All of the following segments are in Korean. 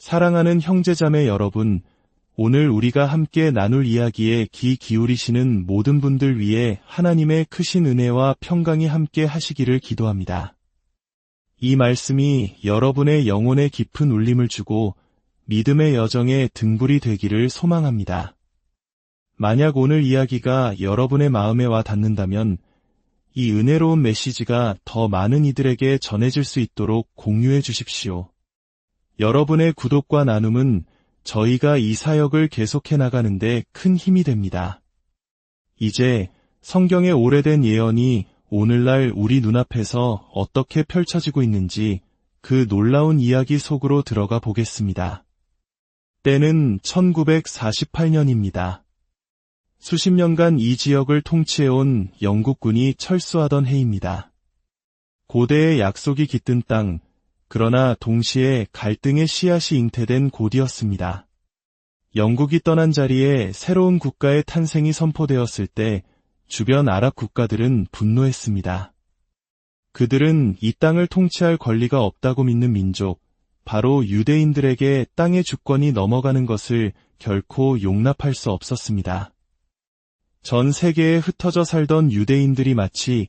사랑하는 형제자매 여러분, 오늘 우리가 함께 나눌 이야기에 귀 기울이시는 모든 분들 위해 하나님의 크신 은혜와 평강이 함께 하시기를 기도합니다. 이 말씀이 여러분의 영혼에 깊은 울림을 주고 믿음의 여정에 등불이 되기를 소망합니다. 만약 오늘 이야기가 여러분의 마음에 와 닿는다면 이 은혜로운 메시지가 더 많은 이들에게 전해질 수 있도록 공유해 주십시오. 여러분의 구독과 나눔은 저희가 이 사역을 계속해 나가는데 큰 힘이 됩니다. 이제 성경의 오래된 예언이 오늘날 우리 눈앞에서 어떻게 펼쳐지고 있는지 그 놀라운 이야기 속으로 들어가 보겠습니다. 때는 1948년입니다. 수십 년간 이 지역을 통치해온 영국군이 철수하던 해입니다. 고대의 약속이 깃든 땅, 그러나 동시에 갈등의 씨앗이 잉태된 곳이었습니다. 영국이 떠난 자리에 새로운 국가의 탄생이 선포되었을 때 주변 아랍 국가들은 분노했습니다. 그들은 이 땅을 통치할 권리가 없다고 믿는 민족, 바로 유대인들에게 땅의 주권이 넘어가는 것을 결코 용납할 수 없었습니다. 전 세계에 흩어져 살던 유대인들이 마치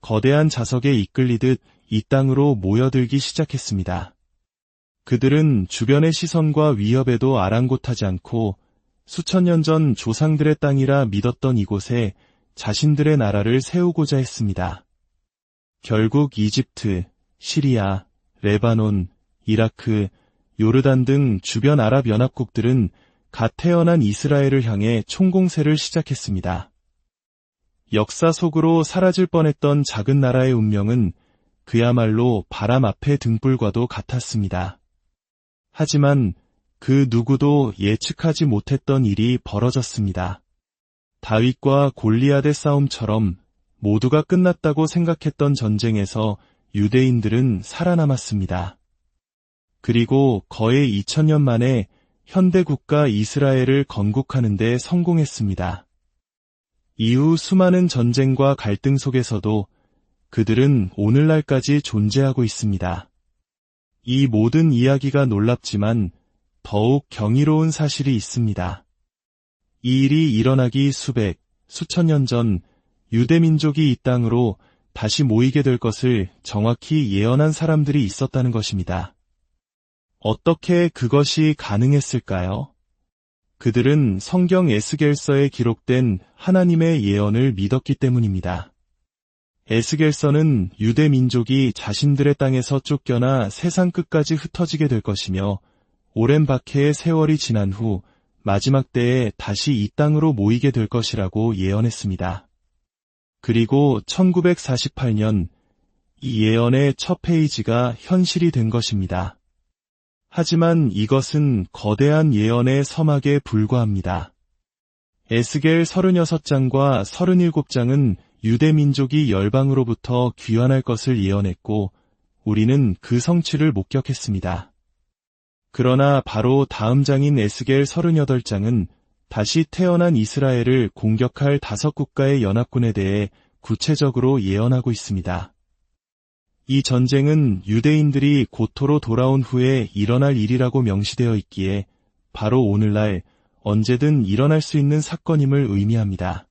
거대한 자석에 이끌리듯 이 땅으로 모여들기 시작했습니다. 그들은 주변의 시선과 위협에도 아랑곳하지 않고 수천 년 전 조상들의 땅이라 믿었던 이곳에 자신들의 나라를 세우고자 했습니다. 결국 이집트, 시리아, 레바논, 이라크, 요르단 등 주변 아랍 연합국들은 갓 태어난 이스라엘을 향해 총공세를 시작했습니다. 역사 속으로 사라질 뻔했던 작은 나라의 운명은 그야말로 바람 앞의 등불과도 같았습니다. 하지만 그 누구도 예측하지 못했던 일이 벌어졌습니다. 다윗과 골리앗의 싸움처럼 모두가 끝났다고 생각했던 전쟁에서 유대인들은 살아남았습니다. 그리고 거의 2000년 만에 현대 국가 이스라엘을 건국하는 데 성공했습니다. 이후 수많은 전쟁과 갈등 속에서도 그들은 오늘날까지 존재하고 있습니다. 이 모든 이야기가 놀랍지만 더욱 경이로운 사실이 있습니다. 이 일이 일어나기 수천 년 전 유대민족이 이 땅으로 다시 모이게 될 것을 정확히 예언한 사람들이 있었다는 것입니다. 어떻게 그것이 가능했을까요? 그들은 성경 에스겔서에 기록된 하나님의 예언을 믿었기 때문입니다. 에스겔서는 유대 민족이 자신들의 땅에서 쫓겨나 세상 끝까지 흩어지게 될 것이며 오랜 박해의 세월이 지난 후 마지막 때에 다시 이 땅으로 모이게 될 것이라고 예언했습니다. 그리고 1948년 이 예언의 첫 페이지가 현실이 된 것입니다. 하지만 이것은 거대한 예언의 서막에 불과합니다. 에스겔 36장과 37장은 유대 민족이 열방으로부터 귀환할 것을 예언했고 우리는 그 성취를 목격했습니다. 그러나 바로 다음 장인 에스겔 38장은 다시 태어난 이스라엘을 공격할 5국가의 연합군에 대해 구체적으로 예언하고 있습니다. 이 전쟁은 유대인들이 고토로 돌아온 후에 일어날 일이라고 명시되어 있기에 바로 오늘날 언제든 일어날 수 있는 사건임을 의미합니다.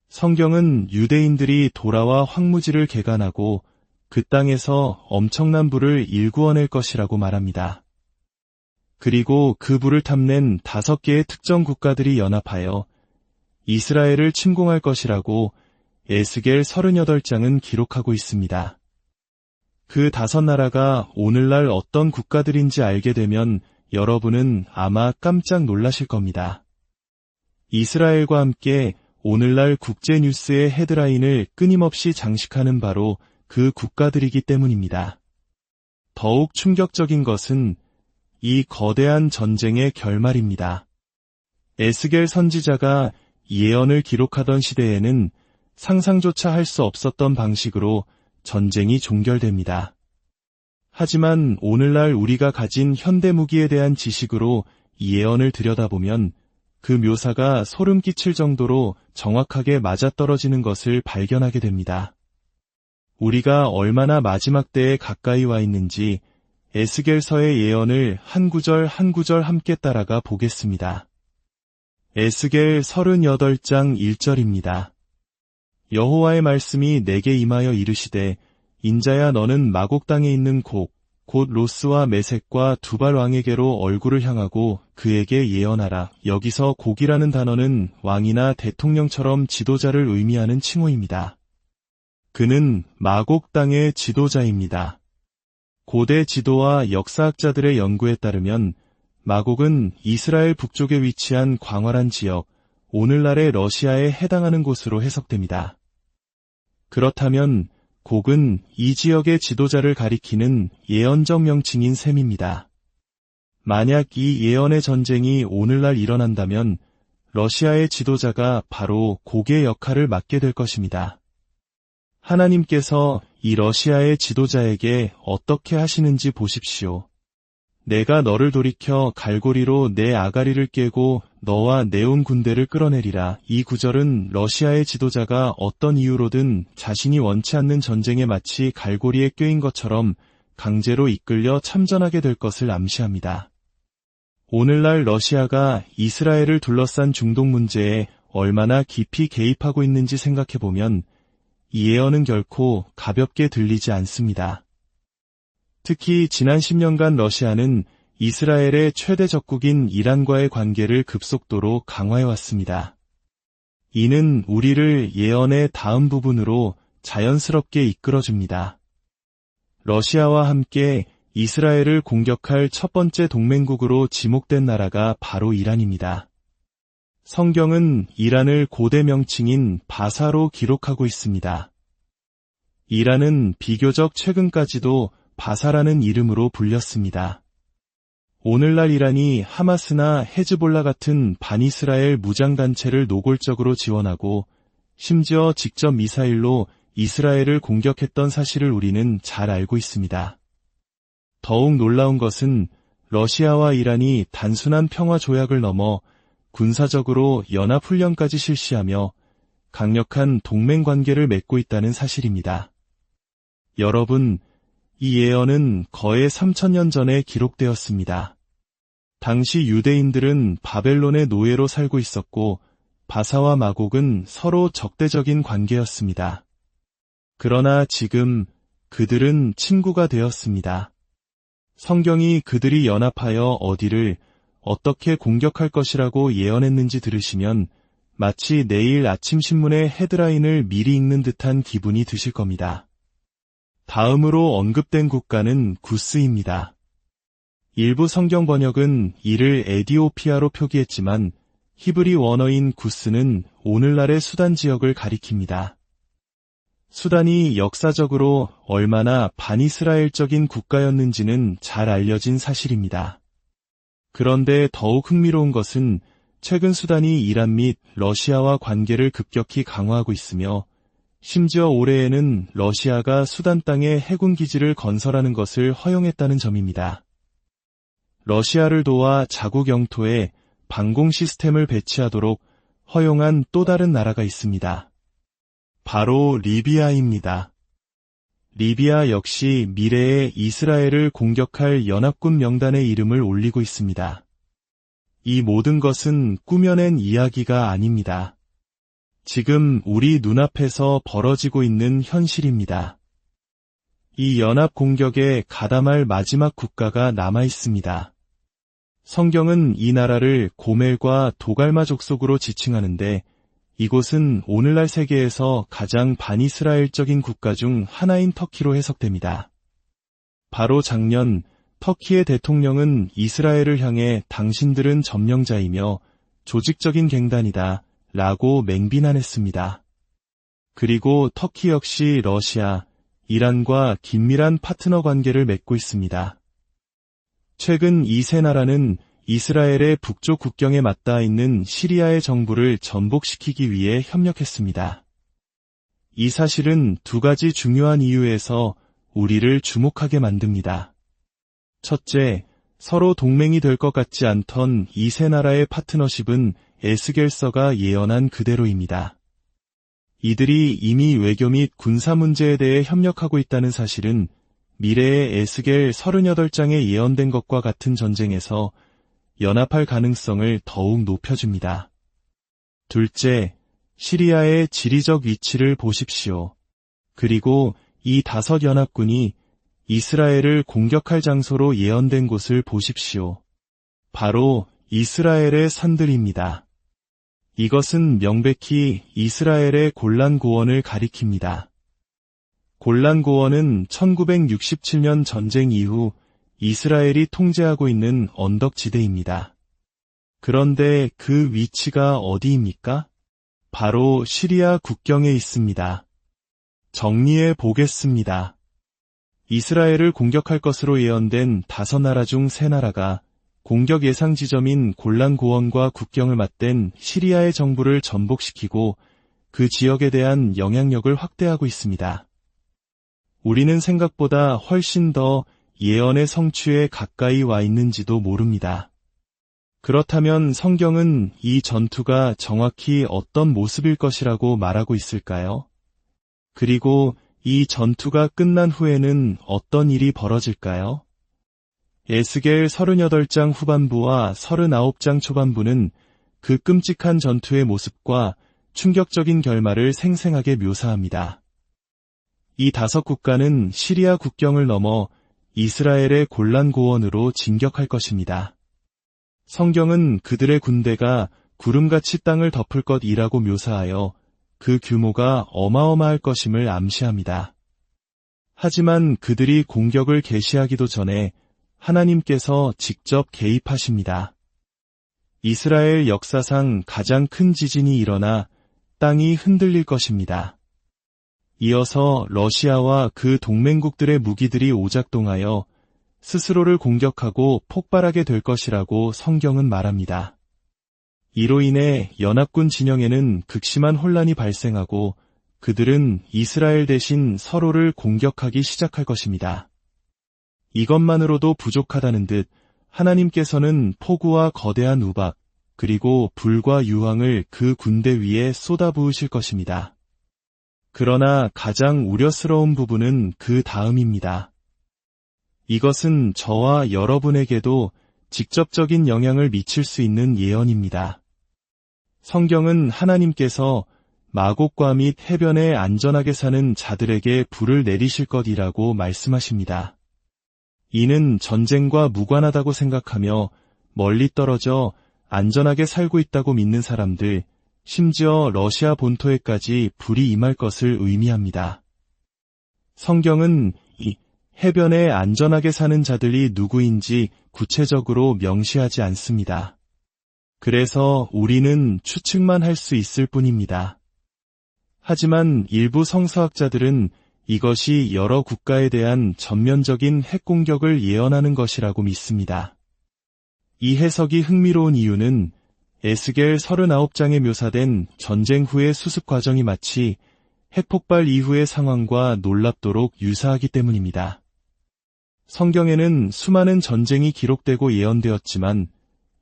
성경은 유대인들이 돌아와 황무지를 개간하고 그 땅에서 엄청난 불을 일구어낼 것이라고 말합니다. 그리고 그 불을 탐낸 5개의 특정 국가들이 연합하여 이스라엘을 침공할 것이라고 에스겔 38장은 기록하고 있습니다. 그 5나라가 오늘날 어떤 국가들인지 알게 되면 여러분은 아마 깜짝 놀라실 겁니다. 이스라엘과 함께 오늘날 국제뉴스의 헤드라인을 끊임없이 장식하는 바로 그 국가들이기 때문입니다. 더욱 충격적인 것은 이 거대한 전쟁의 결말입니다. 에스겔 선지자가 예언을 기록하던 시대에는 상상조차 할 수 없었던 방식으로 전쟁이 종결됩니다. 하지만 오늘날 우리가 가진 현대무기에 대한 지식으로 이 예언을 들여다보면 그 묘사가 소름 끼칠 정도로 정확하게 맞아떨어지는 것을 발견하게 됩니다. 우리가 얼마나 마지막 때에 가까이 와 있는지 에스겔서의 예언을 한 구절 한 구절 함께 따라가 보겠습니다. 에스겔 38장 1절입니다. 여호와의 말씀이 내게 임하여 이르시되 인자야 너는 마곡 땅에 있는 곧 로스와 메섹과 두발 왕에게로 얼굴을 향하고 그에게 예언하라. 여기서 곡이라는 단어는 왕이나 대통령처럼 지도자를 의미하는 칭호입니다. 그는 마곡 땅의 지도자입니다. 고대 지도와 역사학자들의 연구에 따르면 마곡은 이스라엘 북쪽에 위치한 광활한 지역, 오늘날의 러시아에 해당하는 곳으로 해석됩니다. 그렇다면 곡은 이 지역의 지도자를 가리키는 예언적 명칭인 셈입니다. 만약 이 예언의 전쟁이 오늘날 일어난다면 러시아의 지도자가 바로 곡의 역할을 맡게 될 것입니다. 하나님께서 이 러시아의 지도자에게 어떻게 하시는지 보십시오. 내가 너를 돌이켜 갈고리로 내 아가리를 깨고 너와 내 온 군대를 끌어내리라. 이 구절은 러시아의 지도자가 어떤 이유로든 자신이 원치 않는 전쟁에 마치 갈고리에 꿰인 것처럼 강제로 이끌려 참전하게 될 것을 암시합니다. 오늘날 러시아가 이스라엘을 둘러싼 중동 문제에 얼마나 깊이 개입하고 있는지 생각해보면 이 예언은 결코 가볍게 들리지 않습니다. 특히 지난 10년간 러시아는 이스라엘의 최대 적국인 이란과의 관계를 급속도로 강화해왔습니다. 이는 우리를 예언의 다음 부분으로 자연스럽게 이끌어줍니다. 러시아와 함께 이스라엘을 공격할 첫 번째 동맹국으로 지목된 나라가 바로 이란입니다. 성경은 이란을 고대 명칭인 바사로 기록하고 있습니다. 이란은 비교적 최근까지도 바사라는 이름으로 불렸습니다. 오늘날 이란이 하마스나 헤즈볼라 같은 반이스라엘 무장단체를 노골적으로 지원하고 심지어 직접 미사일로 이스라엘을 공격했던 사실을 우리는 잘 알고 있습니다. 더욱 놀라운 것은 러시아와 이란이 단순한 평화 조약을 넘어 군사적으로 연합훈련까지 실시하며 강력한 동맹 관계를 맺고 있다는 사실입니다. 여러분, 이 예언은 거의 3000년 전에 기록되었습니다. 당시 유대인들은 바벨론의 노예로 살고 있었고 바사와 마곡은 서로 적대적인 관계였습니다. 그러나 지금 그들은 친구가 되었습니다. 성경이 그들이 연합하여 어디를 어떻게 공격할 것이라고 예언했는지 들으시면 마치 내일 아침 신문의 헤드라인을 미리 읽는 듯한 기분이 드실 겁니다. 다음으로 언급된 국가는 구스입니다. 일부 성경 번역은 이를 에디오피아로 표기했지만 히브리 원어인 구스는 오늘날의 수단 지역을 가리킵니다. 수단이 역사적으로 얼마나 반이스라엘적인 국가였는지는 잘 알려진 사실입니다. 그런데 더욱 흥미로운 것은 최근 수단이 이란 및 러시아와 관계를 급격히 강화하고 있으며 심지어 올해에는 러시아가 수단 땅에 해군 기지를 건설하는 것을 허용했다는 점입니다. 러시아를 도와 자국 영토에 방공 시스템을 배치하도록 허용한 또 다른 나라가 있습니다. 바로 리비아입니다. 리비아 역시 미래에 이스라엘을 공격할 연합군 명단에 이름을 올리고 있습니다. 이 모든 것은 꾸며낸 이야기가 아닙니다. 지금 우리 눈앞에서 벌어지고 있는 현실입니다. 이 연합 공격에 가담할 마지막 국가가 남아 있습니다. 성경은 이 나라를 고멜과 도갈마 족속으로 지칭하는데 이곳은 오늘날 세계에서 가장 반이스라엘적인 국가 중 하나인 터키로 해석됩니다. 바로 작년 터키의 대통령은 이스라엘을 향해 당신들은 점령자이며 조직적인 갱단이다 라고 맹비난했습니다. 그리고 터키 역시 러시아, 이란과 긴밀한 파트너 관계를 맺고 있습니다. 최근 이 세 나라는 이스라엘의 북쪽 국경에 맞닿아 있는 시리아의 정부를 전복시키기 위해 협력했습니다. 이 사실은 두 가지 중요한 이유에서 우리를 주목하게 만듭니다. 첫째, 서로 동맹이 될 것 같지 않던 이 세 나라의 파트너십은 에스겔서가 예언한 그대로입니다. 이들이 이미 외교 및 군사 문제에 대해 협력하고 있다는 사실은 미래의 에스겔 38장에 예언된 것과 같은 전쟁에서 연합할 가능성을 더욱 높여줍니다. 둘째, 시리아의 지리적 위치를 보십시오. 그리고 이 5 연합군이 이스라엘을 공격할 장소로 예언된 곳을 보십시오. 바로 이스라엘의 산들입니다. 이것은 명백히 이스라엘의 골란 고원을 가리킵니다. 골란 고원은 1967년 전쟁 이후 이스라엘이 통제하고 있는 언덕지대입니다. 그런데 그 위치가 어디입니까? 바로 시리아 국경에 있습니다. 정리해 보겠습니다. 이스라엘을 공격할 것으로 예언된 5나라 중 3나라가 공격 예상 지점인 골란 고원과 국경을 맞댄 시리아의 정부를 전복시키고 그 지역에 대한 영향력을 확대하고 있습니다. 우리는 생각보다 훨씬 더 예언의 성취에 가까이 와 있는지도 모릅니다. 그렇다면 성경은 이 전투가 정확히 어떤 모습일 것이라고 말하고 있을까요? 그리고 이 전투가 끝난 후에는 어떤 일이 벌어질까요? 에스겔 38장 후반부와 39장 초반부는 그 끔찍한 전투의 모습과 충격적인 결말을 생생하게 묘사합니다. 이 5 국가는 시리아 국경을 넘어 이스라엘의 골란 고원으로 진격할 것입니다. 성경은 그들의 군대가 구름같이 땅을 덮을 것이라고 묘사하여 그 규모가 어마어마할 것임을 암시합니다. 하지만 그들이 공격을 개시하기도 전에 하나님께서 직접 개입하십니다. 이스라엘 역사상 가장 큰 지진이 일어나 땅이 흔들릴 것입니다. 이어서 러시아와 그 동맹국들의 무기들이 오작동하여 스스로를 공격하고 폭발하게 될 것이라고 성경은 말합니다. 이로 인해 연합군 진영에는 극심한 혼란이 발생하고 그들은 이스라엘 대신 서로를 공격하기 시작할 것입니다. 이것만으로도 부족하다는 듯 하나님께서는 폭우와 거대한 우박, 그리고 불과 유황을 그 군대 위에 쏟아부으실 것입니다. 그러나 가장 우려스러운 부분은 그 다음입니다. 이것은 저와 여러분에게도 직접적인 영향을 미칠 수 있는 예언입니다. 성경은 하나님께서 마곡과 및 해변에 안전하게 사는 자들에게 불을 내리실 것이라고 말씀하십니다. 이는 전쟁과 무관하다고 생각하며 멀리 떨어져 안전하게 살고 있다고 믿는 사람들, 심지어 러시아 본토에까지 불이 임할 것을 의미합니다. 성경은 이 해변에 안전하게 사는 자들이 누구인지 구체적으로 명시하지 않습니다. 그래서 우리는 추측만 할 수 있을 뿐입니다. 하지만 일부 성서학자들은 이것이 여러 국가에 대한 전면적인 핵공격을 예언하는 것이라고 믿습니다. 이 해석이 흥미로운 이유는 에스겔 39장에 묘사된 전쟁 후의 수습 과정이 마치 핵폭발 이후의 상황과 놀랍도록 유사하기 때문입니다. 성경에는 수많은 전쟁이 기록되고 예언되었지만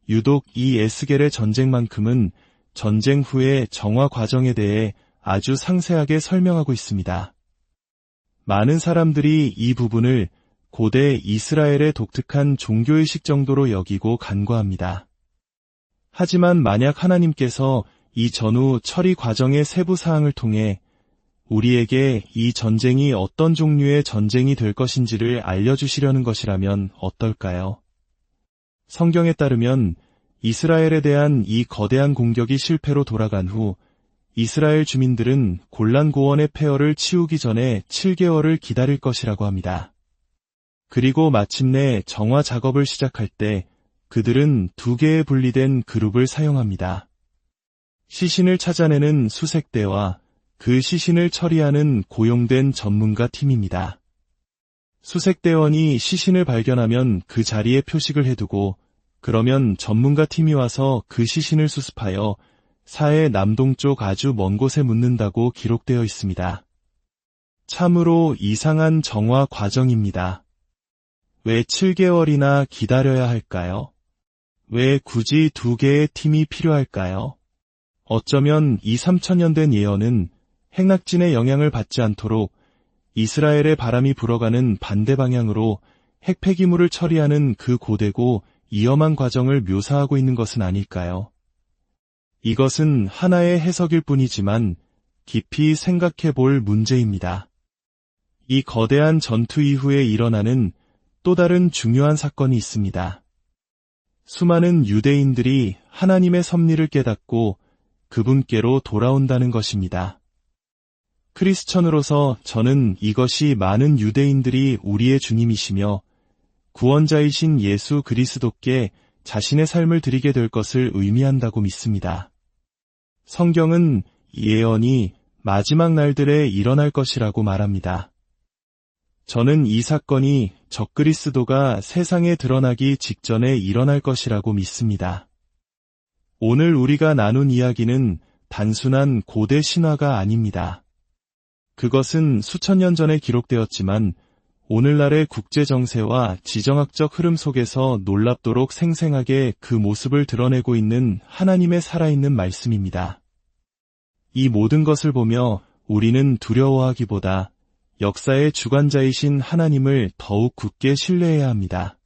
유독 이 에스겔의 전쟁만큼은 전쟁 후의 정화 과정에 대해 아주 상세하게 설명하고 있습니다. 많은 사람들이 이 부분을 고대 이스라엘의 독특한 종교의식 정도로 여기고 간과합니다. 하지만 만약 하나님께서 이 전후 처리 과정의 세부 사항을 통해 우리에게 이 전쟁이 어떤 종류의 전쟁이 될 것인지를 알려주시려는 것이라면 어떨까요? 성경에 따르면 이스라엘에 대한 이 거대한 공격이 실패로 돌아간 후 이스라엘 주민들은 골란 고원의 폐허를 치우기 전에 7개월을 기다릴 것이라고 합니다. 그리고 마침내 정화 작업을 시작할 때 그들은 2개의 분리된 그룹을 사용합니다. 시신을 찾아내는 수색대와 그 시신을 처리하는 고용된 전문가 팀입니다. 수색대원이 시신을 발견하면 그 자리에 표식을 해두고 그러면 전문가 팀이 와서 그 시신을 수습하여 사해 남동쪽 아주 먼 곳에 묻는다고 기록되어 있습니다. 참으로 이상한 정화 과정입니다. 왜 7개월이나 기다려야 할까요? 왜 굳이 2개의 팀이 필요할까요? 어쩌면 이 3000년 된 예언은 핵낙진의 영향을 받지 않도록 이스라엘의 바람이 불어가는 반대 방향으로 핵폐기물을 처리하는 그 고되고 위험한 과정을 묘사하고 있는 것은 아닐까요? 이것은 하나의 해석일 뿐이지만 깊이 생각해 볼 문제입니다. 이 거대한 전투 이후에 일어나는 또 다른 중요한 사건이 있습니다. 수많은 유대인들이 하나님의 섭리를 깨닫고 그분께로 돌아온다는 것입니다. 크리스천으로서 저는 이것이 많은 유대인들이 우리의 주님이시며 구원자이신 예수 그리스도께 자신의 삶을 드리게 될 것을 의미한다고 믿습니다. 성경은 이 예언이 마지막 날들에 일어날 것이라고 말합니다. 저는 이 사건이 적그리스도가 세상에 드러나기 직전에 일어날 것이라고 믿습니다. 오늘 우리가 나눈 이야기는 단순한 고대 신화가 아닙니다. 그것은 수천 년 전에 기록되었지만 오늘날의 국제 정세와 지정학적 흐름 속에서 놀랍도록 생생하게 그 모습을 드러내고 있는 하나님의 살아있는 말씀입니다. 이 모든 것을 보며 우리는 두려워하기보다 역사의 주관자이신 하나님을 더욱 굳게 신뢰해야 합니다.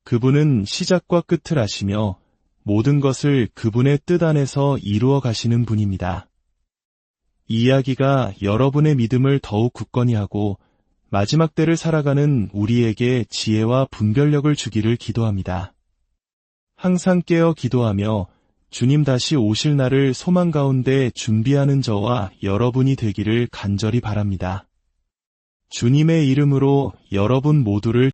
그분은 시작과 끝을 아시며 모든 것을 그분의 뜻 안에서 이루어 가시는 분입니다. 이 이야기가 여러분의 믿음을 더욱 굳건히 하고 마지막 때를 살아가는 우리에게 지혜와 분별력을 주기를 기도합니다. 항상 깨어 기도하며 주님 다시 오실 날을 소망 가운데 준비하는 저와 여러분이 되기를 간절히 바랍니다. 주님의 이름으로 여러분 모두를